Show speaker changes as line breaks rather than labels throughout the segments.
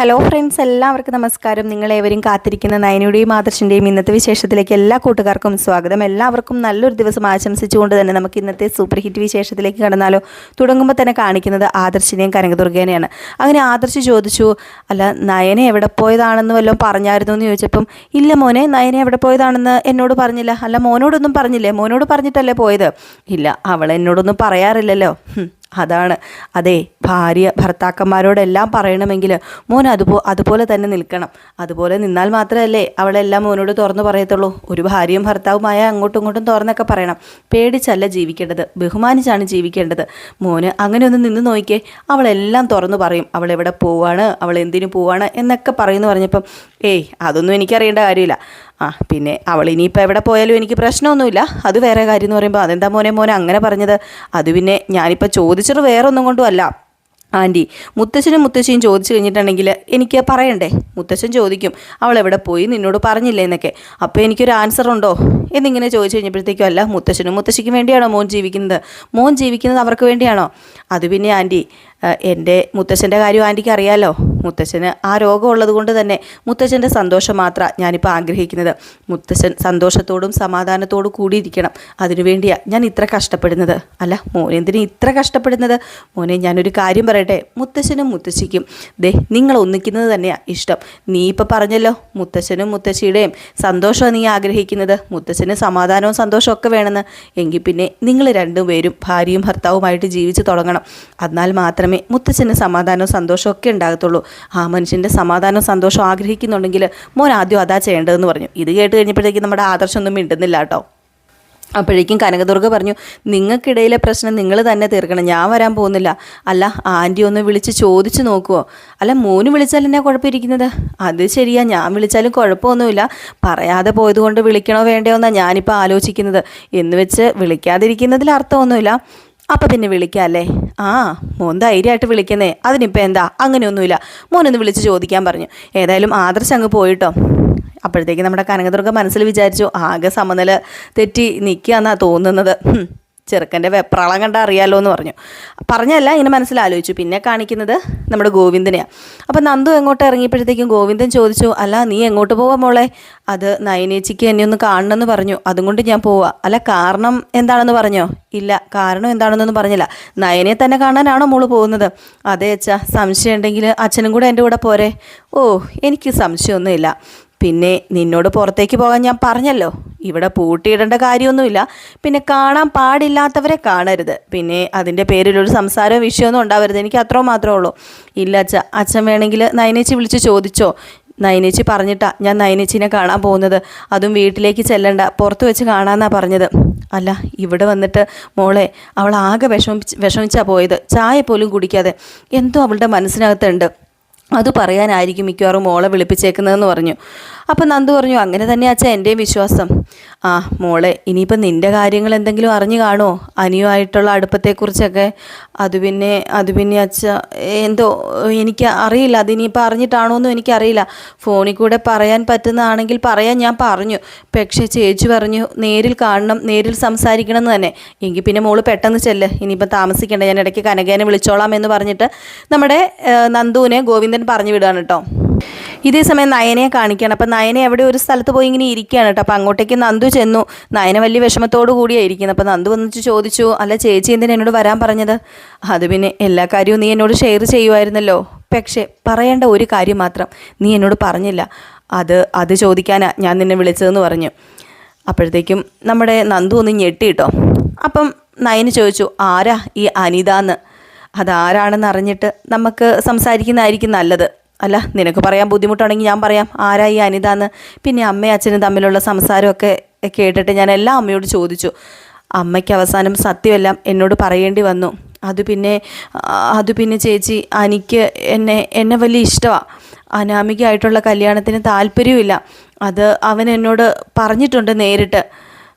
Hello friends, എല്ലാവർക്കും നമസ്കാരം. നിങ്ങളേവരും കാത്തിരിക്കുന്ന നയനയുടെയും ആദർശിൻ്റെയും ഇന്നത്തെ വിശേഷത്തിലേക്ക് എല്ലാ കൂട്ടുകാർക്കും സ്വാഗതം. എല്ലാവർക്കും നല്ലൊരു ദിവസം ആശംസിച്ചുകൊണ്ട് തന്നെ നമുക്ക് ഇന്നത്തെ സൂപ്പർ ഹിറ്റ് വിശേഷത്തിലേക്ക് കടന്നാലോ. തുടങ്ങുമ്പോൾ തന്നെ കാണിക്കുന്നത് ആദർശിനെയും കനകദുർഗേനെയാണ്. അങ്ങനെ ആദർശ് ചോദിച്ചു, അല്ല നയന എവിടെ പോയതാണെന്ന് വല്ലതും പറഞ്ഞായിരുന്നു എന്ന് ചോദിച്ചപ്പം, ഇല്ല മോനെ, നയന എവിടെ പോയതാണെന്ന് എന്നോട് പറഞ്ഞില്ല. അല്ല മോനോടൊന്നും പറഞ്ഞില്ലേ? മോനോട് പറഞ്ഞിട്ടല്ലേ പോയത്? ഇല്ല, അവൾ എന്നോടൊന്നും പറയാറില്ലല്ലോ. അതാണ്. അതെ, ഭർത്താക്കന്മാരോടെല്ലാം പറയണമെങ്കിൽ മോൻ അതുപോലെ തന്നെ നിൽക്കണം. അതുപോലെ നിന്നാൽ മാത്രമല്ലേ അവളെല്ലാം മോനോട് തുറന്നു പറയത്തുള്ളൂ. ഒരു ഭാര്യയും ഭർത്താവുമായ അങ്ങോട്ടും ഇങ്ങോട്ടും തുറന്നൊക്കെ പറയണം. പേടിച്ചല്ല ജീവിക്കേണ്ടത്, ബഹുമാനിച്ചാണ് ജീവിക്കേണ്ടത്. മോന് അങ്ങനെ ഒന്ന് നിന്ന് നോക്കിയേ, അവളെല്ലാം തുറന്നു പറയും. അവൾ എവിടെ പോവാണ്, അവൾ എന്തിനു പോവാണ് എന്നൊക്കെ പറയുമെന്ന് പറഞ്ഞപ്പം, അതൊന്നും എനിക്കറിയേണ്ട കാര്യമില്ല. പിന്നെ അവൾ ഇനിയിപ്പോൾ എവിടെ പോയാലും എനിക്ക് പ്രശ്നമൊന്നുമില്ല, അത് വേറെ കാര്യം എന്ന് പറയുമ്പോൾ, അതെന്താ മോനെ അങ്ങനെ പറഞ്ഞത്? അത് പിന്നെ ഞാനിപ്പോൾ ചോദിച്ചത് വേറെ ഒന്നും കൊണ്ടും അല്ല ആൻറ്റി. മുത്തശ്ശനും മുത്തശ്ശിയും ചോദിച്ചു കഴിഞ്ഞിട്ടുണ്ടെങ്കിൽ എനിക്ക് പറയണ്ടേ? മുത്തശ്ശൻ ചോദിക്കും, അവൾ എവിടെ പോയി, നിന്നോട് പറഞ്ഞില്ലേ എന്നൊക്കെ. അപ്പോൾ എനിക്കൊരു ആൻസർ ഉണ്ടോ എന്നിങ്ങനെ ചോദിച്ചു കഴിഞ്ഞപ്പോഴത്തേക്കും, അല്ല മുത്തശ്ശനും മുത്തശ്ശിക്കും വേണ്ടിയാണോ മോൻ ജീവിക്കുന്നത്? മോൻ ജീവിക്കുന്നത് അവർക്ക് വേണ്ടിയാണോ? അത് പിന്നെ ആൻറ്റി, എൻ്റെ മുത്തശ്ശൻ്റെ കാര്യം ആൻറ്റിക്ക് അറിയാമല്ലോ. മുത്തശ്ശന് ആ രോഗമുള്ളത് കൊണ്ട് തന്നെ മുത്തശ്ശൻ്റെ സന്തോഷം മാത്രമാണ് ഞാനിപ്പോൾ ആഗ്രഹിക്കുന്നത്. മുത്തശ്ശൻ സന്തോഷത്തോടും സമാധാനത്തോടും കൂടിയിരിക്കണം. അതിനുവേണ്ടിയാണ് ഞാൻ ഇത്ര കഷ്ടപ്പെടുന്നത്. അല്ല മോനെ എന്തിനും ഇത്ര കഷ്ടപ്പെടുന്നത്? മോനെ, ഞാനൊരു കാര്യം പറയട്ടെ, മുത്തശ്ശനും മുത്തശ്ശിക്കും നിങ്ങൾ ഒന്നിക്കുന്നത് തന്നെയാണ് ഇഷ്ടം. നീ ഇപ്പോൾ പറഞ്ഞല്ലോ മുത്തശ്ശനും മുത്തശ്ശിയുടെയും സന്തോഷമാണ് നീ ആഗ്രഹിക്കുന്നത്, മുത്തശ്ശന് സമാധാനവും സന്തോഷവും ഒക്കെ വേണമെന്ന്. എങ്കിൽ പിന്നെ നിങ്ങൾ രണ്ടുപേരും ഭാര്യയും ഭർത്താവുമായിട്ട് ജീവിച്ച് തുടങ്ങണം. എന്നാൽ മാത്രമേ മുത്തച്ഛന് സമാധാനവും സന്തോഷവും ഒക്കെ ഉണ്ടാകത്തുള്ളൂ. ആ മനുഷ്യൻ്റെ സമാധാനവും സന്തോഷവും ആഗ്രഹിക്കുന്നുണ്ടെങ്കിൽ മോൻ ആദ്യം അതാ ചെയ്യേണ്ടതെന്ന് പറഞ്ഞു. ഇത് കേട്ട് കഴിഞ്ഞപ്പോഴത്തേക്കും നമ്മുടെ ആദർശമൊന്നും മിണ്ടുന്നില്ല കേട്ടോ. അപ്പോഴേക്കും കനകദുർഗ പറഞ്ഞു, നിങ്ങൾക്കിടയിലെ പ്രശ്നം നിങ്ങൾ തന്നെ തീർക്കണം, ഞാൻ വരാൻ പോകുന്നില്ല. അല്ല ആൻറ്റി ഒന്ന് വിളിച്ച് ചോദിച്ചു നോക്കുമോ? അല്ല മോന് വിളിച്ചാൽ എന്നാ കുഴപ്പമിരിക്കുന്നത്? അത് ശരിയാ, ഞാൻ വിളിച്ചാലും കുഴപ്പമൊന്നുമില്ല. പറയാതെ പോയതുകൊണ്ട് വിളിക്കണോ വേണ്ടയോ എന്നാണ് ഞാനിപ്പോൾ ആലോചിക്കുന്നത്. എന്ന് വെച്ച് വിളിക്കാതിരിക്കുന്നതിൽ അർത്ഥമൊന്നുമില്ല. അപ്പം പിന്നെ വിളിക്കാം അല്ലേ? മോൻ ധൈര്യമായിട്ട് വിളിക്കുന്നേ, അതിനിപ്പോൾ എന്താ? അങ്ങനെയൊന്നുമില്ല, മോനൊന്ന് വിളിച്ച് ചോദിക്കാൻ പറഞ്ഞു. ഏതായാലും ആദർശ് അങ്ങ് പോയിട്ടോ. അപ്പോഴത്തേക്ക് നമ്മുടെ കനകദുർഗ മനസ്സിൽ വിചാരിച്ചു, ആകെ സമനില തെറ്റി നിൽക്കുകയെന്നാണ് തോന്നുന്നത്. ചെറുക്കൻ്റെ വെപ്രാളം കണ്ടാൽ അറിയാമല്ലോ എന്ന് പറഞ്ഞല്ല, ഇങ്ങനെ മനസ്സിലാലോചിച്ചു. പിന്നെ കാണിക്കുന്നത് നമ്മുടെ ഗോവിന്ദനെയാണ്. അപ്പം നന്ദു എങ്ങോട്ട് ഇറങ്ങിയപ്പോഴത്തേക്കും ഗോവിന്ദൻ ചോദിച്ചു, അല്ല നീ എങ്ങോട്ട് പോവാ മോളെ? അത് നയനേച്ചിക്ക് എന്നെ ഒന്ന് കാണണമെന്ന് പറഞ്ഞു, അതുകൊണ്ട് ഞാൻ പോവാ. അല്ല കാരണം എന്താണെന്ന് പറഞ്ഞോ? ഇല്ല, കാരണം എന്താണെന്നൊന്നും പറഞ്ഞില്ല. നയനെ തന്നെ കാണാനാണോ മോള് പോകുന്നത്? അതെ അച്ഛാ, സംശയം ഉണ്ടെങ്കിൽ അച്ഛനും കൂടെ എൻ്റെ കൂടെ പോരെ? എനിക്ക് സംശയമൊന്നുമില്ല. പിന്നെ നിന്നോട് പുറത്തേക്ക് പോകാൻ ഞാൻ പറഞ്ഞല്ലോ, ഇവിടെ പൂട്ടിയിടേണ്ട കാര്യമൊന്നുമില്ല. പിന്നെ കാണാൻ പാടില്ലാത്തവരെ കാണരുത്. പിന്നെ അതിൻ്റെ പേരിലൊരു സംസാരമോ വിഷയമൊന്നും ഉണ്ടാവരുത്. എനിക്ക് അത്രയും മാത്രമേ ഉള്ളൂ. ഇല്ല അച്ഛൻ വേണമെങ്കിൽ നയനേച്ചി വിളിച്ച് ചോദിച്ചോ. നയനേച്ചി പറഞ്ഞിട്ടാ ഞാൻ നയനേച്ചിനെ കാണാൻ പോകുന്നത്. അതും വീട്ടിലേക്ക് ചെല്ലണ്ട, പുറത്ത് വെച്ച് കാണാമെന്നാണ് പറഞ്ഞത്. അല്ല ഇവിടെ വന്നിട്ട് മോളെ, അവൾ ആകെ വിഷമിച്ചാണ് പോയത്. ചായ പോലും കുടിക്കാതെ. എന്തോ അവളുടെ മനസ്സിനകത്തുണ്ട്, അത് പറയാനായിരിക്കും മിക്കവാറും മോളെ വിളിപ്പിച്ചേക്കുന്നതെന്ന് പറഞ്ഞു. അപ്പം നന്ദു പറഞ്ഞു, അങ്ങനെ തന്നെ അച്ഛാ എൻ്റെയും വിശ്വാസം. മോളെ, ഇനിയിപ്പം നിൻ്റെ കാര്യങ്ങൾ എന്തെങ്കിലും അറിഞ്ഞു കാണുമോ അനിയുമായിട്ടുള്ള അടുപ്പത്തെക്കുറിച്ചൊക്കെ? അത് പിന്നെ അച്ഛ എന്തോ എനിക്ക് അറിയില്ല. അതിനിയിപ്പോൾ അറിഞ്ഞിട്ടാണോന്നും എനിക്കറിയില്ല. ഫോണിൽ കൂടെ പറയാൻ പറ്റുന്നതാണെങ്കിൽ പറയാൻ ഞാൻ പറഞ്ഞു. പക്ഷേ ചേച്ചി പറഞ്ഞു നേരിൽ കാണണം, നേരിൽ സംസാരിക്കണം എന്ന് തന്നെ. എങ്കിൽ പിന്നെ മോള് പെട്ടെന്ന് ചെല്ല്, ഇനിയിപ്പം താമസിക്കേണ്ട, ഞാൻ ഇടയ്ക്ക് കനകേനെ വിളിച്ചോളാം എന്ന് പറഞ്ഞിട്ട് നമ്മുടെ നന്ദുവിനെ ഗോവിന്ദൻ പറഞ്ഞു വിടുകയാണ് കേട്ടോ. ഇതേ സമയം നയനയെ കാണിക്കുകയാണ്. അപ്പം നയന എവിടെ ഒരു സ്ഥലത്ത് പോയി ഇങ്ങനെ ഇരിക്കുകയാണ് കേട്ടോ. അപ്പം അങ്ങോട്ടേക്ക് നന്ദു ചെന്നു. നയന വലിയ വിഷമത്തോടു കൂടിയാണ് ഇരിക്കുന്നത്. അപ്പം നന്ദു വന്നിട്ട് ചോദിച്ചു, അല്ല ചേച്ചി എന്തിനാ എന്നോട് വരാൻ പറഞ്ഞത്? അത് പിന്നെ എല്ലാ കാര്യവും നീ എന്നോട് ഷെയർ ചെയ്യുമായിരുന്നല്ലോ, പക്ഷേ പറയേണ്ട ഒരു കാര്യം മാത്രം നീ എന്നോട് പറഞ്ഞില്ല. അത് ചോദിക്കാനാണ് ഞാൻ നിന്നെ വിളിച്ചതെന്ന് പറഞ്ഞു. അപ്പോഴത്തേക്കും നമ്മുടെ നന്ദു ഒന്ന് ഞെട്ടി കേട്ടോ. അപ്പം നയന് ചോദിച്ചു, ആരാ ഈ അനിതാന്ന്? അതാരാണെന്ന് അറിഞ്ഞിട്ട് നമുക്ക് സംസാരിക്കുന്നതായിരിക്കും നല്ലത്. അല്ല നിനക്ക് പറയാൻ ബുദ്ധിമുട്ടാണെങ്കിൽ ഞാൻ പറയാം, ആരാ ഈ അനിതാന്ന്. പിന്നെ അമ്മയും അച്ഛനും തമ്മിലുള്ള സംസാരമൊക്കെ കേട്ടിട്ട് ഞാൻ എല്ലാം അമ്മയോട് ചോദിച്ചു. അമ്മയ്ക്ക് അവസാനം സത്യമെല്ലാം എന്നോട് പറയേണ്ടി വന്നു. അത് പിന്നെ ചേച്ചി, എനിക്ക് എന്നെ വലിയ ഇഷ്ടമാണ്. അനാമികയായിട്ടുള്ള കല്യാണത്തിന് താല്പര്യമില്ല. അത് അവൻ എന്നോട് പറഞ്ഞിട്ടുണ്ട് നേരിട്ട്.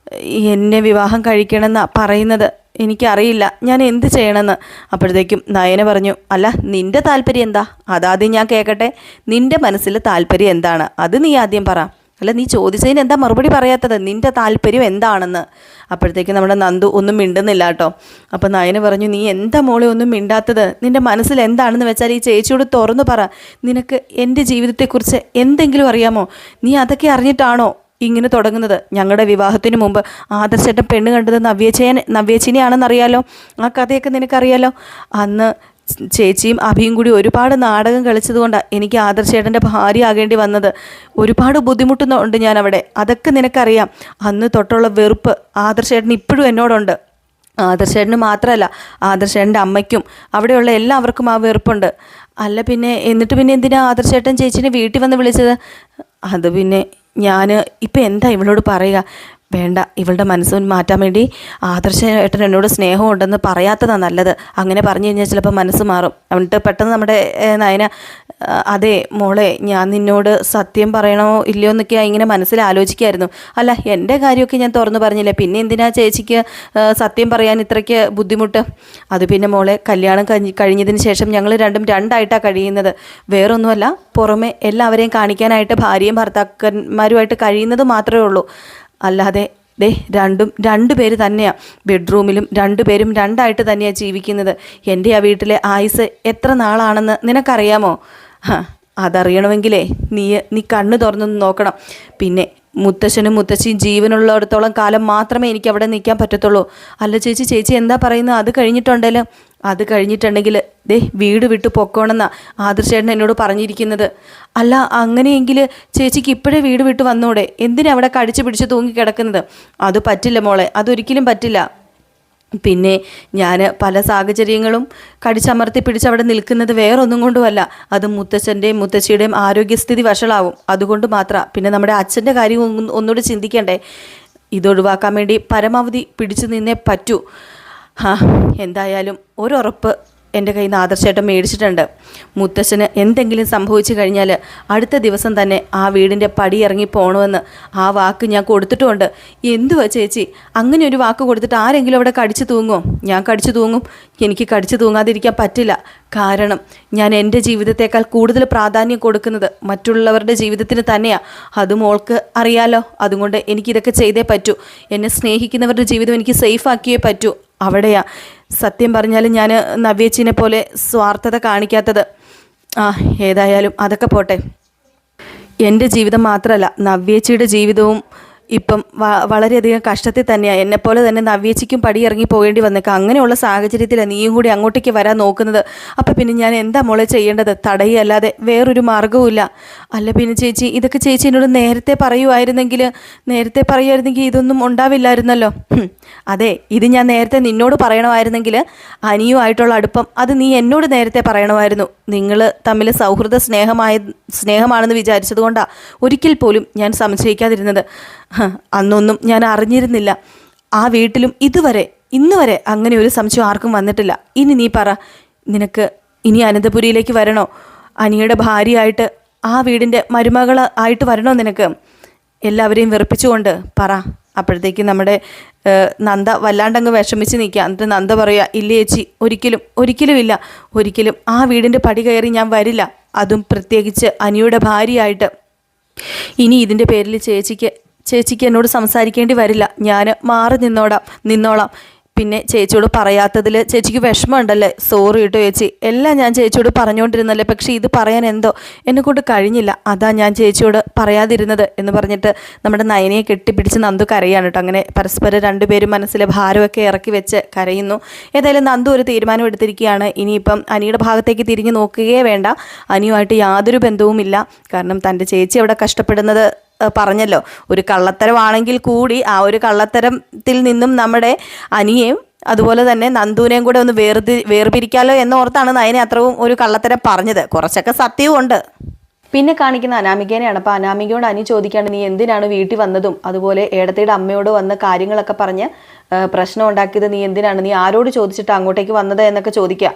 എന്നെ വിവാഹം കഴിക്കണമെന്നാണ് പറയുന്നത്. എനിക്കറിയില്ല ഞാൻ എന്ത് ചെയ്യണമെന്ന്. അപ്പോഴത്തേക്കും നയന പറഞ്ഞു, അല്ല നിൻ്റെ താല്പര്യം എന്താ? അതാദ്യം ഞാൻ കേൾക്കട്ടെ. നിൻ്റെ മനസ്സിൽ താല്പര്യം എന്താണ്? അത് നീ ആദ്യം പറ. അല്ല നീ ചോദിച്ചതിന് എന്താ മറുപടി പറയാത്തത്, നിൻ്റെ താല്പര്യം എന്താണെന്ന്. അപ്പോഴത്തേക്ക് നമ്മുടെ നന്ദു ഒന്നും മിണ്ടുന്നില്ല കേട്ടോ. അപ്പം നയന പറഞ്ഞു, നീ എന്താ മോളെ ഒന്നും മിണ്ടാത്തത്, നിൻ്റെ മനസ്സിൽ എന്താണെന്ന് വെച്ചാൽ ഈ ചേച്ചിയോട് തുറന്നു പറ. നിനക്ക് എൻ്റെ ജീവിതത്തെക്കുറിച്ച് എന്തെങ്കിലും അറിയാമോ? നീ അതൊക്കെ അറിഞ്ഞിട്ടാണോ ഇങ്ങനെ തുടങ്ങുന്നത്? ഞങ്ങളുടെ വിവാഹത്തിന് മുമ്പ് ആദർശേട്ടൻ പെണ്ണ് കണ്ടത് നവ്യേച്ചിനെയാണെന്നറിയാലോ. ആ കഥയൊക്കെ നിനക്കറിയാലോ. അന്ന് ചേച്ചിയും അഭിയും കൂടി ഒരുപാട് നാടകം കളിച്ചതുകൊണ്ടാണ് എനിക്ക് ആദർശേട്ടൻ്റെ ഭാര്യ ആകേണ്ടി വന്നത്. ഒരുപാട് ബുദ്ധിമുട്ടുന്നുണ്ട് ഞാൻ അവിടെ, അതൊക്കെ നിനക്കറിയാം. അന്ന് തൊട്ടുള്ള വെറുപ്പ് ആദർശേട്ടൻ ഇപ്പോഴും എന്നോടുണ്ട്. ആദർശേട്ടന് മാത്രമല്ല, ആദർശേട്ടൻ്റെ അമ്മയ്ക്കും അവിടെയുള്ള എല്ലാവർക്കും ആ വെറുപ്പുണ്ട്. അല്ല പിന്നെ എന്നിട്ട് പിന്നെ എന്തിനാ ആദർശേട്ടൻ ചേച്ചിനെ വീട്ടിൽ വന്ന് വിളിച്ചത്? അത് പിന്നെ ഞാൻ ഇപ്പം എന്താ ഇവളോട് പറയുക? വേണ്ട, ഇവളുടെ മനസ്സ് മാറ്റാൻ വേണ്ടി ആദർശേട്ടൻ എന്നോട് സ്നേഹമുണ്ടെന്ന് പറയാത്തതാണ് നല്ലത്. അങ്ങനെ പറഞ്ഞു കഴിഞ്ഞാൽ ചിലപ്പോൾ മനസ്സ് മാറും. എന്നിട്ട് പെട്ടെന്ന് നമ്മുടെ നയന, അതെ മോളെ, ഞാൻ നിന്നോട് സത്യം പറയണോ ഇല്ലയോ എന്നൊക്കെയാണ് ഇങ്ങനെ മനസ്സിൽ ആലോചിക്കായിരുന്നു. അല്ല, എൻ്റെ കാര്യമൊക്കെ ഞാൻ തുറന്നു പറഞ്ഞില്ലേ, പിന്നെ എന്തിനാ ചേച്ചിക്ക് സത്യം പറയാൻ ഇത്രയ്ക്ക് ബുദ്ധിമുട്ട്? അത് പിന്നെ മോളെ, കല്യാണം കഴിഞ്ഞതിന് ശേഷം ഞങ്ങൾ രണ്ടായിട്ടാണ് കഴിയുന്നത്. വേറൊന്നുമല്ല, പുറമെ എല്ലാവരെയും കാണിക്കാനായിട്ട് ഭാര്യയും ഭർത്താക്കന്മാരുമായിട്ട് കഴിയുന്നത് മാത്രമേ ഉള്ളൂ. അല്ലാതെ രണ്ടുപേര് തന്നെയാണ് ബെഡ്റൂമിലും, രണ്ടുപേരും രണ്ടായിട്ട് തന്നെയാണ് ജീവിക്കുന്നത്. എൻ്റെ ആ വീട്ടിലെ ആയുസ് എത്ര നാളാണെന്ന് നിനക്കറിയാമോ? അതറിയണമെങ്കിലേ നീ കണ്ണ് തുറന്നൊന്ന് നോക്കണം. പിന്നെ മുത്തശ്ശനും മുത്തശ്ശിയും ജീവനുള്ളിടത്തോളം കാലം മാത്രമേ എനിക്ക് അവിടെ നിൽക്കാൻ പറ്റത്തുള്ളൂ. അല്ല ചേച്ചി എന്താ പറയുന്നത്? അത് കഴിഞ്ഞിട്ടുണ്ടെങ്കിൽ വീട് വിട്ടു പൊക്കോണമെന്നാ ആദർശേട്ടൻ എന്നോട് പറഞ്ഞിരിക്കുന്നത്. അല്ല, അങ്ങനെയെങ്കിൽ ചേച്ചിക്ക് ഇപ്പോഴേ വീട് വിട്ട് വന്നൂടെ? എന്തിനാ അവിടെ കടിച്ചു പിടിച്ച് തൂങ്ങിക്കിടക്കുന്നത്? അത് പറ്റില്ല മോളെ, അതൊരിക്കലും പറ്റില്ല. പിന്നെ ഞാൻ പല സാഹചര്യങ്ങളും കടിച്ചമർത്തി പിടിച്ചവിടെ നിൽക്കുന്നത് വേറൊന്നും കൊണ്ടുമല്ല. അത് മുത്തച്ഛൻ്റെയും മുത്തശ്ശിയുടെയും ആരോഗ്യസ്ഥിതി വഷളാവും, അതുകൊണ്ട് മാത്രമാണ്. പിന്നെ നമ്മുടെ അച്ഛൻ്റെ കാര്യം ഒന്നുകൂടി ചിന്തിക്കണ്ടേ? ഇതൊഴിവാക്കാൻ വേണ്ടി പരമാവധി പിടിച്ചു നിന്നേ പറ്റൂ. എന്തായാലും ഒരുറപ്പ് എൻ്റെ കയ്യിൽ നിന്ന് ആദർശേട്ടൻ മേടിച്ചിട്ടുണ്ട്. മുത്തശ്ശന് എന്തെങ്കിലും സംഭവിച്ചു കഴിഞ്ഞാൽ അടുത്ത ദിവസം തന്നെ ആ വീടിൻ്റെ പടി ഇറങ്ങി പോകണമെന്ന് ആ വാക്ക് ഞാൻ കൊടുത്തിട്ടുമുണ്ട്. എന്തുവാ ചേച്ചി, അങ്ങനെ ഒരു വാക്ക് കൊടുത്തിട്ട് ആരെങ്കിലും അവിടെ കടിച്ചു തൂങ്ങോ? ഞാൻ കടിച്ചു തൂങ്ങും. എനിക്ക് കടിച്ചു തൂങ്ങാതിരിക്കാൻ പറ്റില്ല. കാരണം ഞാൻ എൻ്റെ ജീവിതത്തേക്കാൾ കൂടുതൽ പ്രാധാന്യം കൊടുക്കുന്നത് മറ്റുള്ളവരുടെ ജീവിതത്തിന് തന്നെയാണ്. അത് മോൾക്ക് അറിയാലോ. അതുകൊണ്ട് എനിക്കിതൊക്കെ ചെയ്തേ പറ്റൂ. എന്നെ സ്നേഹിക്കുന്നവരുടെ ജീവിതം എനിക്ക് സേഫാക്കിയേ പറ്റൂ. അവിടെയാ സത്യം പറഞ്ഞാൽ ഞാൻ നവ്യേച്ചിനെ പോലെ സ്വാർത്ഥത കാണിക്കാത്തത്. ഏതായാലും അതൊക്കെ പോട്ടെ. എൻ്റെ ജീവിതം മാത്രമല്ല, നവ്യേച്ചിയുടെ ജീവിതവും ഇപ്പം വളരെയധികം കഷ്ടത്തിൽ തന്നെയാണ്. എന്നെപ്പോലെ തന്നെ നവ്യേച്ചിക്കും പടിയിറങ്ങി പോകേണ്ടി വന്നേക്കാം. അങ്ങനെയുള്ള സാഹചര്യത്തിലാണ് നീയും കൂടി അങ്ങോട്ടേക്ക് വരാൻ നോക്കുന്നത്. അപ്പം പിന്നെ ഞാൻ എന്താ മോളെ ചെയ്യേണ്ടത്? തടയുകയല്ലാതെ വേറൊരു മാർഗ്ഗവുമില്ല. അല്ല പിന്നെ ചേച്ചി, ഇതൊക്കെ ചേച്ചി എന്നോട് നേരത്തെ പറയുമായിരുന്നെങ്കിൽ ഇതൊന്നും ഉണ്ടാവില്ലായിരുന്നല്ലോ. അതെ, ഇത് ഞാൻ നേരത്തെ നിന്നോട് പറയണമായിരുന്നെങ്കിൽ അനിയുമായിട്ടുള്ള അടുപ്പം അത് നീ എന്നോട് നേരത്തെ പറയണമായിരുന്നു. നിങ്ങൾ തമ്മിൽ സൗഹൃദ സ്നേഹമാണെന്ന് വിചാരിച്ചത് കൊണ്ടാണ് ഒരിക്കൽ പോലും ഞാൻ സംശയിക്കാതിരുന്നത്. അന്നൊന്നും ഞാൻ അറിഞ്ഞിരുന്നില്ല. ആ വീട്ടിലും ഇന്ന് വരെ അങ്ങനെ ഒരു സംശയം ആർക്കും വന്നിട്ടില്ല. ഇനി നീ പറ, നിനക്ക് ഇനി അനന്തപുരിയിലേക്ക് വരണോ? അനിയുടെ ഭാര്യയായിട്ട് ആ വീടിൻ്റെ മരുമകൾ ആയിട്ട് വരണോ നിനക്ക്? എല്ലാവരെയും വെറുപ്പിച്ചുകൊണ്ട് പറ. അപ്പോഴത്തേക്ക് നമ്മുടെ നന്ദ വല്ലാണ്ടങ്ങ് വിഷമിച്ച് നിൽക്കുക. എന്നിട്ട് നന്ദ പറയുക, ഇല്ല ചേച്ചി, ഒരിക്കലും ഇല്ല. ഒരിക്കലും ആ വീടിൻ്റെ പടി കയറി ഞാൻ വരില്ല. അതും പ്രത്യേകിച്ച് അനിയുടെ ഭാര്യയായിട്ട്. ഇനി ഇതിൻ്റെ പേരിൽ ചേച്ചിക്ക് എന്നോട് സംസാരിക്കേണ്ടി വരില്ല. ഞാൻ മാറി നിന്നോളാം. പിന്നെ ചേച്ചിയോട് പറയാത്തതിൽ ചേച്ചിക്ക് വിഷമമുണ്ടല്ലേ? സോറി കേട്ടോ ചേച്ചി, എല്ലാം ഞാൻ ചേച്ചിയോട് പറഞ്ഞുകൊണ്ടിരുന്നല്ലേ, പക്ഷേ ഇത് പറയാൻ എന്തോ എന്നെക്കൊണ്ട് കഴിഞ്ഞില്ല, അതാ ഞാൻ ചേച്ചിയോട് പറയാതിരുന്നത് എന്ന് പറഞ്ഞിട്ട് നമ്മുടെ നയനയെ കെട്ടിപ്പിടിച്ച് നന്ദു കരയാണ് കേട്ടോ. അങ്ങനെ പരസ്പരം രണ്ടുപേരും മനസ്സിലെ ഭാരമൊക്കെ ഇറക്കി വെച്ച് കരയുന്നു. ഏതായാലും നന്ദു ഒരു തീരുമാനം എടുത്തിരിക്കുകയാണ്. ഇനിയിപ്പം അനിയുടെ ഭാഗത്തേക്ക് തിരിഞ്ഞു നോക്കുകയേ വേണ്ട. അനിയുമായിട്ട് യാതൊരു ബന്ധവുമില്ല. കാരണം തൻ്റെ ചേച്ചി അവിടെ കഷ്ടപ്പെടുന്നത് പറഞ്ഞല്ലോ, ഒരു കള്ളത്തരമാണെങ്കിൽ കൂടി ആ ഒരു കള്ളത്തരത്തിൽ നിന്നും നമ്മുടെ അനിയെയും അതുപോലെ തന്നെ നന്ദുവിനെയും കൂടെ ഒന്ന് വേർപിരിക്കാലോ എന്നോർത്താണ് നയനെ അത്രയും ഒരു കള്ളത്തരം പറഞ്ഞത്. കുറച്ചൊക്കെ സത്യവും ഉണ്ട്. പിന്നെ കാണിക്കുന്ന അനാമികേനെയാണ്. അപ്പോൾ അനാമികയോട് അനി ചോദിക്കാണ്ട്, നീ എന്തിനാണ് വീട്ടിൽ വന്നതും അതുപോലെ ഏടത്തിയുടെ അമ്മയോട് വന്ന കാര്യങ്ങളൊക്കെ പറഞ്ഞ് പ്രശ്നം ഉണ്ടാക്കിയത് നീ എന്തിനാണ്, നീ ആരോട് ചോദിച്ചിട്ട് അങ്ങോട്ടേക്ക് വന്നത് എന്നൊക്കെ ചോദിക്കുക.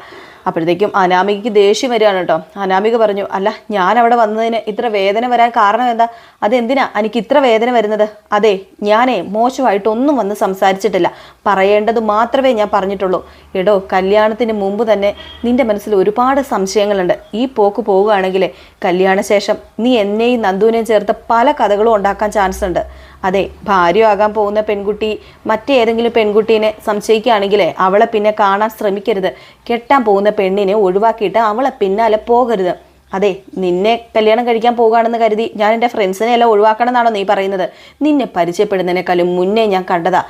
അപ്പോഴത്തേക്കും അനാമികയ്ക്ക് ദേഷ്യം വരികയാണ് കേട്ടോ. അനാമിക പറഞ്ഞു, അല്ല ഞാൻ അവിടെ വന്നതിന് ഇത്ര വേദന വരാൻ കാരണം എന്താ, അതെന്തിനാ എനിക്ക് ഇത്ര വേദന വരുന്നത്? അതെ, ഞാനേ മോശമായിട്ടൊന്നും വന്ന് സംസാരിച്ചിട്ടില്ല, പറയേണ്ടത് മാത്രമേ ഞാൻ പറഞ്ഞിട്ടുള്ളൂ. എടോ, കല്യാണത്തിന് മുമ്പ് തന്നെ നിന്റെ മനസ്സിൽ ഒരുപാട് സംശയങ്ങളുണ്ട്. ഈ പോക്ക് പോവുകയാണെങ്കിൽ കല്യാണശേഷം നീ എന്നെയും നന്ദുവിനെയും ചേർത്ത് പല കഥകളും ഉണ്ടാക്കാൻ ചാൻസ് ഉണ്ട്. അതെ, ഭാര്യയാകാൻ പോകുന്ന പെൺകുട്ടി മറ്റേതെങ്കിലും പെൺകുട്ടീനെ സംശയിക്കുകയാണെങ്കിലേ അവളെ പിന്നെ കാണാൻ ശ്രമിക്കരുത്. കെട്ടാൻ പോകുന്ന പെണ്ണിനെ ഒഴിവാക്കിയിട്ട് അവളെ പിന്നാലെ പോകരുത്. അതെ, നിന്നെ കല്യാണം കഴിക്കാൻ പോകുകയാണെന്ന് കരുതി ഞാൻ എൻ്റെ ഫ്രണ്ട്സിനെ എല്ലാം ഒഴിവാക്കണം എന്നാണോ നീ പറയുന്നത്? നിന്നെ പരിചയപ്പെടുന്നതിനേക്കാളും മുന്നേ ഞാൻ കണ്ടതാ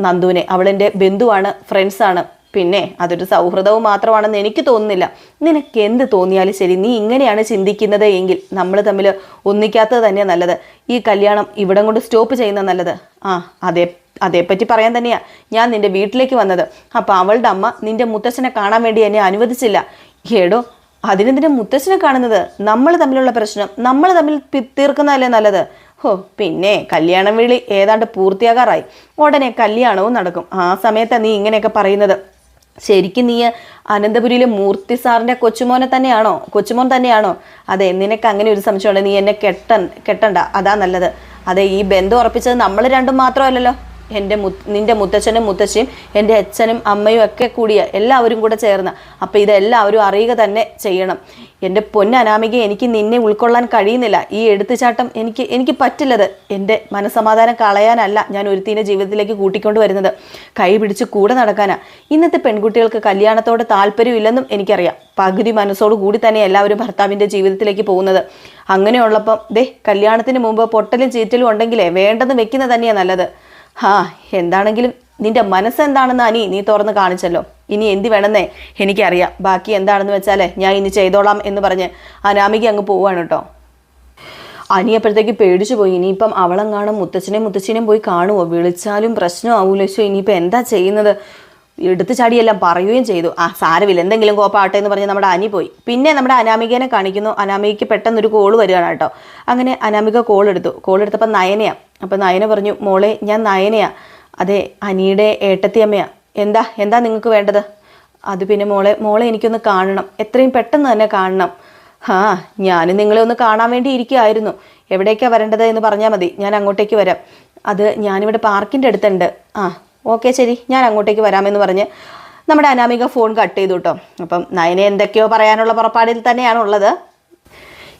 നന്ദുവിനെ. അവളെൻ്റെ ബന്ധുവാണ്, ഫ്രണ്ട്സാണ്. പിന്നെ അതൊരു സൗഹൃദവും മാത്രമാണെന്ന് എനിക്ക് തോന്നുന്നില്ല. നിനക്ക് എന്ത് തോന്നിയാലും ശരി, നീ ഇങ്ങനെയാണ് ചിന്തിക്കുന്നത് എങ്കിൽ നമ്മൾ തമ്മിൽ ഒന്നിക്കാത്തത് തന്നെയാണ് നല്ലത്. ഈ കല്യാണം ഇവിടെ കൊണ്ട് സ്റ്റോപ്പ് ചെയ്യുന്നത് നല്ലത്. അതേപ്പറ്റി പറയാൻ തന്നെയാ ഞാൻ നിന്റെ വീട്ടിലേക്ക് വന്നത്. അപ്പം അവളുടെ അമ്മ നിന്റെ മുത്തച്ഛനെ കാണാൻ വേണ്ടി എന്നെ അനുവദിച്ചില്ല. ഏടോ, അതിനെന്തിനാ മുത്തച്ഛനെ കാണുന്നത്? നമ്മൾ തമ്മിലുള്ള പ്രശ്നം നമ്മൾ തമ്മിൽ തീർക്കുന്നതല്ലേ നല്ലത്. പിന്നെ കല്യാണം വിളി ഏതാണ്ട് പൂർത്തിയാകാറായി, ഉടനെ കല്യാണവും നടക്കും. ആ സമയത്താണ് നീ ഇങ്ങനെയൊക്കെ പറയുന്നത്. ശരിക്കും നീ അനന്തപുരിയിലെ മൂർത്തി സാറിൻ്റെ കൊച്ചുമോൻ തന്നെയാണോ? അതെ, നിനക്ക് അങ്ങനെ ഒരു സംശയമുണ്ട്. നീ എന്നെ കെട്ടണ്ട, അതാ നല്ലത്. അതെ, ഈ ബന്ധം ഉറപ്പിച്ചത് നമ്മൾ രണ്ടും മാത്രമല്ലല്ലോ, നിന്റെ മുത്തച്ഛനും മുത്തശ്ശിയും എൻ്റെ അച്ഛനും അമ്മയും ഒക്കെ കൂടിയ എല്ലാവരും കൂടെ ചേർന്ന്. അപ്പം ഇതെല്ലാവരും അറിയുക തന്നെ ചെയ്യണം. എൻ്റെ പൊന്നനാമിക, എനിക്ക് നിന്നെ ഉൾക്കൊള്ളാൻ കഴിയുന്നില്ല. ഈ എടുത്തുചാട്ടം എനിക്ക് പറ്റില്ലത്. എൻ്റെ മനസ്സമാധാനം കളയാനല്ല ഞാൻ ഒരുത്തിൻ്റെ ജീവിതത്തിലേക്ക് കൂട്ടിക്കൊണ്ട് വരുന്നത്, കൈ പിടിച്ച് കൂടെ നടക്കാനാ. ഇന്നത്തെ പെൺകുട്ടികൾക്ക് കല്യാണത്തോട് താല്പര്യമില്ലെന്നും എനിക്കറിയാം. പകുതി മനസ്സോടു കൂടി തന്നെ എല്ലാവരും ഭർത്താവിൻ്റെ ജീവിതത്തിലേക്ക് പോകുന്നത്. അങ്ങനെയുള്ളപ്പം കല്യാണത്തിന് മുമ്പ് പൊട്ടലും ചീറ്റലും ഉണ്ടെങ്കിലേ വേണ്ടെന്ന് വെക്കുന്നത് തന്നെയാണ് നല്ലത്. എന്താണെങ്കിലും നിന്റെ മനസ്സെന്താണെന്ന് നീ തുറന്ന് കാണിച്ചല്ലോ. ഇനി എന്ത് വേണമെന്നേ എനിക്കറിയാം. ബാക്കി എന്താണെന്ന് വെച്ചാലേ ഞാൻ ഇനി ചെയ്തോളാം എന്ന് പറഞ്ഞ് അനാമിക അങ്ങ് പോവാണ് കേട്ടോ. അപ്പോഴത്തേക്ക് പേടിച്ചു പോയി. ഇനിയിപ്പം അവളെങ്ങാനും മുത്തച്ഛനെയും പോയി കാണുമോ? വിളിച്ചാലും പ്രശ്നമാവൂലോ. ഇനിയിപ്പോൾ എന്താ ചെയ്യുന്നത്? എടുത്തു ചാടിയെല്ലാം പറയുകയും ചെയ്തു. സാരമില്ല, എന്തെങ്കിലും കോപ്പാവട്ടെ എന്ന് പറഞ്ഞ് നമ്മുടെ അനി പോയി. പിന്നെ നമ്മുടെ അനാമികനെ കാണിക്കുന്നു. അനാമികയ്ക്ക് പെട്ടെന്നൊരു കോള് വരികയാണ് കേട്ടോ. അങ്ങനെ അനാമിക കോളെടുത്തപ്പോൾ നയനയാണ്. അപ്പം നയന പറഞ്ഞു, മോളെ ഞാൻ നയനയാ, അതെ അനിയുടെ ഏട്ടത്തി അമ്മയാ. എന്താ നിങ്ങൾക്ക് വേണ്ടത്? അത് പിന്നെ മോളെ എനിക്കൊന്ന് കാണണം, എത്രയും പെട്ടെന്ന് തന്നെ കാണണം. ഞാനും നിങ്ങളെ ഒന്ന് കാണാൻ വേണ്ടി ഇരിക്കുകയായിരുന്നു. എവിടേക്കാണ് വരേണ്ടത് എന്ന് പറഞ്ഞാൽ മതി, ഞാൻ അങ്ങോട്ടേക്ക് വരാം. അത് ഞാനിവിടെ പാർക്കിൻ്റെ അടുത്തുണ്ട്. ഓക്കെ ശരി, ഞാൻ അങ്ങോട്ടേക്ക് വരാമെന്ന് പറഞ്ഞ് നമ്മുടെ അനാമിക ഫോൺ കട്ട് ചെയ്തു കേട്ടോ. അപ്പം നയനെ എന്തൊക്കെയോ പറയാനുള്ള പുറപ്പാടിൽ തന്നെയാണുള്ളത്.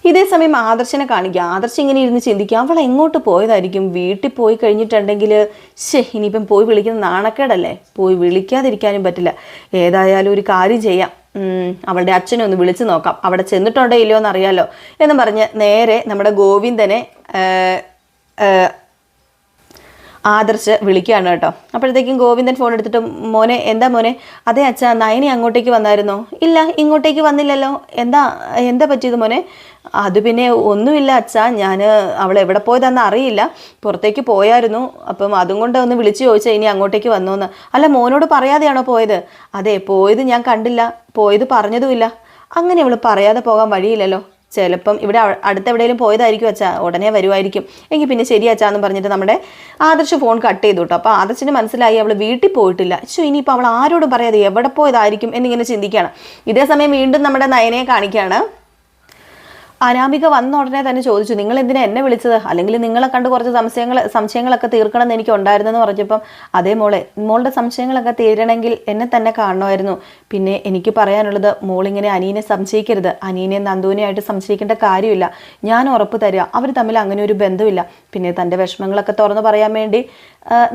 ഇതേ സമയം ആദർശനെ കാണിക്കുക. ആദർശം ഇങ്ങനെ ഇരുന്ന് ചിന്തിക്കുക, അവൾ എങ്ങോട്ട് പോയതായിരിക്കും? വീട്ടിൽ പോയി കഴിഞ്ഞിട്ടുണ്ടെങ്കിൽ ഇനിയിപ്പം പോയി വിളിക്കുന്ന നാണക്കേടല്ലേ, പോയി വിളിക്കാതിരിക്കാനും പറ്റില്ല. ഏതായാലും ഒരു കാര്യം ചെയ്യാം, അവളുടെ അച്ഛനെ ഒന്ന് വിളിച്ചു നോക്കാം, അവിടെ ചെന്നിട്ടുണ്ടോ ഇല്ലയോ എന്നറിയാലോ എന്ന് പറഞ്ഞ് നേരെ നമ്മുടെ ഗോവിന്ദനെ ആദർശ് വിളിക്കുകയാണ് കേട്ടോ. അപ്പോഴത്തേക്കും ഗോവിന്ദൻ ഫോൺ എടുത്തിട്ട്, എന്താ മോനെ? അതെ അച്ഛാ, നയനി അങ്ങോട്ടേക്ക് വന്നായിരുന്നോ? ഇല്ല, ഇങ്ങോട്ടേക്ക് വന്നില്ലല്ലോ. എന്താ പറ്റിയത് മോനെ? അത് പിന്നെ ഒന്നുമില്ല അച്ഛാ, ഞാൻ അവൾ എവിടെ പോയതാണെന്ന് അറിയില്ല, പുറത്തേക്ക് പോയായിരുന്നു. അപ്പം അതും കൊണ്ട് ഒന്ന് വിളിച്ചു ചോദിച്ചാൽ ഇനി അങ്ങോട്ടേക്ക് വന്നോന്ന്. അല്ല, മോനോട് പറയാതെയാണോ പോയത്? അതെ, പോയത് ഞാൻ കണ്ടില്ല, പോയത് പറഞ്ഞതുമില്ല. അങ്ങനെ അവൾ പറയാതെ പോകാൻ വഴിയില്ലല്ലോ. ചിലപ്പം ഇവിടെ അടുത്തെവിടെയെങ്കിലും പോയതായിരിക്കും അച്ഛാ, ഉടനെ വരുമായിരിക്കും. എങ്കിൽ പിന്നെ ശരി അച്ഛാന്ന് പറഞ്ഞിട്ട് നമ്മുടെ ആദർശ് ഫോൺ കട്ട് ചെയ്തു കേട്ടോ. അപ്പോൾ ആദർശിന് മനസ്സിലായി അവൾ വീട്ടിൽ പോയിട്ടില്ല. ഇനിയിപ്പോൾ അവൾ ആരോടും പറയാതെ എവിടെ പോയതായിരിക്കും എന്നിങ്ങനെ ചിന്തിക്കുകയാണ്. ഇതേ സമയം വീണ്ടും നമ്മുടെ നയനയെ കാണിക്കുകയാണ്. അനാമിക വന്ന ഉടനെ തന്നെ ചോദിച്ചു, നിങ്ങൾ എന്തിനാ എന്നെ വിളിച്ചത്? അല്ലെങ്കിൽ നിങ്ങളെ കണ്ട് കുറച്ച് സംശയങ്ങളൊക്കെ തീർക്കണം എന്ന് എനിക്ക് ഉണ്ടായിരുന്നെന്ന് പറഞ്ഞപ്പം, അതേ മോളുടെ സംശയങ്ങളൊക്കെ തീരണമെങ്കിൽ എന്നെ തന്നെ കാണണമായിരുന്നു. പിന്നെ എനിക്ക് പറയാനുള്ളത്, മോളിങ്ങനെ അനീനെ സംശയിക്കരുത്. അനീനെ നന്ദുവിനെയായിട്ട് സംശയിക്കേണ്ട കാര്യമില്ല. ഞാൻ ഉറപ്പ് തരിക, അവർ തമ്മിൽ അങ്ങനെ ഒരു ബന്ധമില്ല. പിന്നെ തൻ്റെ വിഷമങ്ങളൊക്കെ തുറന്നു പറയാൻ വേണ്ടി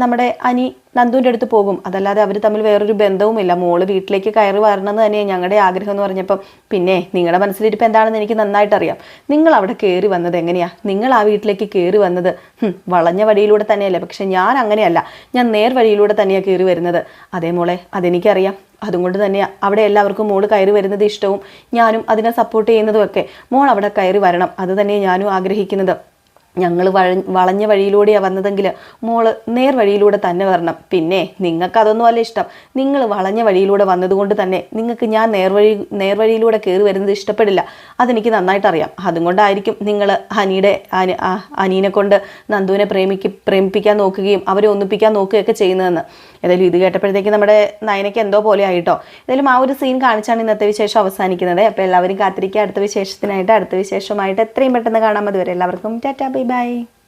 നമ്മുടെ അനി നന്ദുവിൻ്റെ അടുത്ത് പോകും, അതല്ലാതെ അവർ തമ്മിൽ വേറൊരു ബന്ധവുമില്ല. മോള് വീട്ടിലേക്ക് കയറി വരണമെന്ന് തന്നെയാണ് ഞങ്ങളുടെ ആഗ്രഹം എന്ന് പറഞ്ഞപ്പം, പിന്നെ നിങ്ങളുടെ മനസ്സിലിരിപ്പോൾ എന്താണെന്ന് എനിക്ക് നന്നായിട്ടറിയാം. നിങ്ങൾ അവിടെ കയറി വന്നത് എങ്ങനെയാണ്? നിങ്ങൾ ആ വീട്ടിലേക്ക് കയറി വന്നത് വളഞ്ഞ വഴിയിലൂടെ തന്നെയല്ലേ? പക്ഷെ ഞാൻ അങ്ങനെയല്ല, ഞാൻ നേർ വഴിയിലൂടെ തന്നെയാണ് കയറി വരുന്നത്. അതേ മോളെ, അതെനിക്കറിയാം. അതുകൊണ്ട് തന്നെയാണ് അവിടെ എല്ലാവർക്കും മോള് കയറി വരുന്നത് ഇഷ്ടവും ഞാനും അതിനെ സപ്പോർട്ട് ചെയ്യുന്നതും ഒക്കെ. മോൾ അവിടെ കയറി വരണം, അത് തന്നെയാണ് ഞാനും ആഗ്രഹിക്കുന്നത്. ഞങ്ങൾ വളഞ്ഞ വഴിയിലൂടെയാണ് വന്നതെങ്കിൽ മോള് നേർവഴിയിലൂടെ തന്നെ വരണം. പിന്നെ നിങ്ങൾക്ക് അതൊന്നും അല്ല ഇഷ്ടം. നിങ്ങൾ വളഞ്ഞ വഴിയിലൂടെ വന്നതുകൊണ്ട് തന്നെ നിങ്ങൾക്ക് ഞാൻ നേർവഴിയിലൂടെ കയറി വരുന്നത് ഇഷ്ടപ്പെടില്ല. അതെനിക്ക് നന്നായിട്ട് അറിയാം. അതുകൊണ്ടായിരിക്കും നിങ്ങൾ അനീനെ കൊണ്ട് നന്ദുവിനെ പ്രേമിപ്പിക്കാൻ നോക്കുകയും അവരെ ഒന്നിപ്പിക്കാൻ നോക്കുകയൊക്കെ ചെയ്യുന്നതെന്ന്. ഏതായാലും ഇത് കേട്ടപ്പോഴത്തേക്ക് നമ്മുടെ നയനയ്ക്ക് എന്തോ പോലെ ആയിട്ടോ. ഏതായാലും ആ ഒരു സീൻ കാണിച്ചാണ് ഇന്നത്തെ വിശേഷം അവസാനിക്കുന്നത്. അപ്പോൾ എല്ലാവരും കാത്തിരിക്കുക അടുത്ത വിശേഷത്തിനായിട്ട്. അടുത്ത വിശേഷമായിട്ട് എത്രയും പെട്ടെന്ന് കാണാൻ. അതുവരെ എല്ലാവർക്കും ടാറ്റാ ബൈ ബൈ.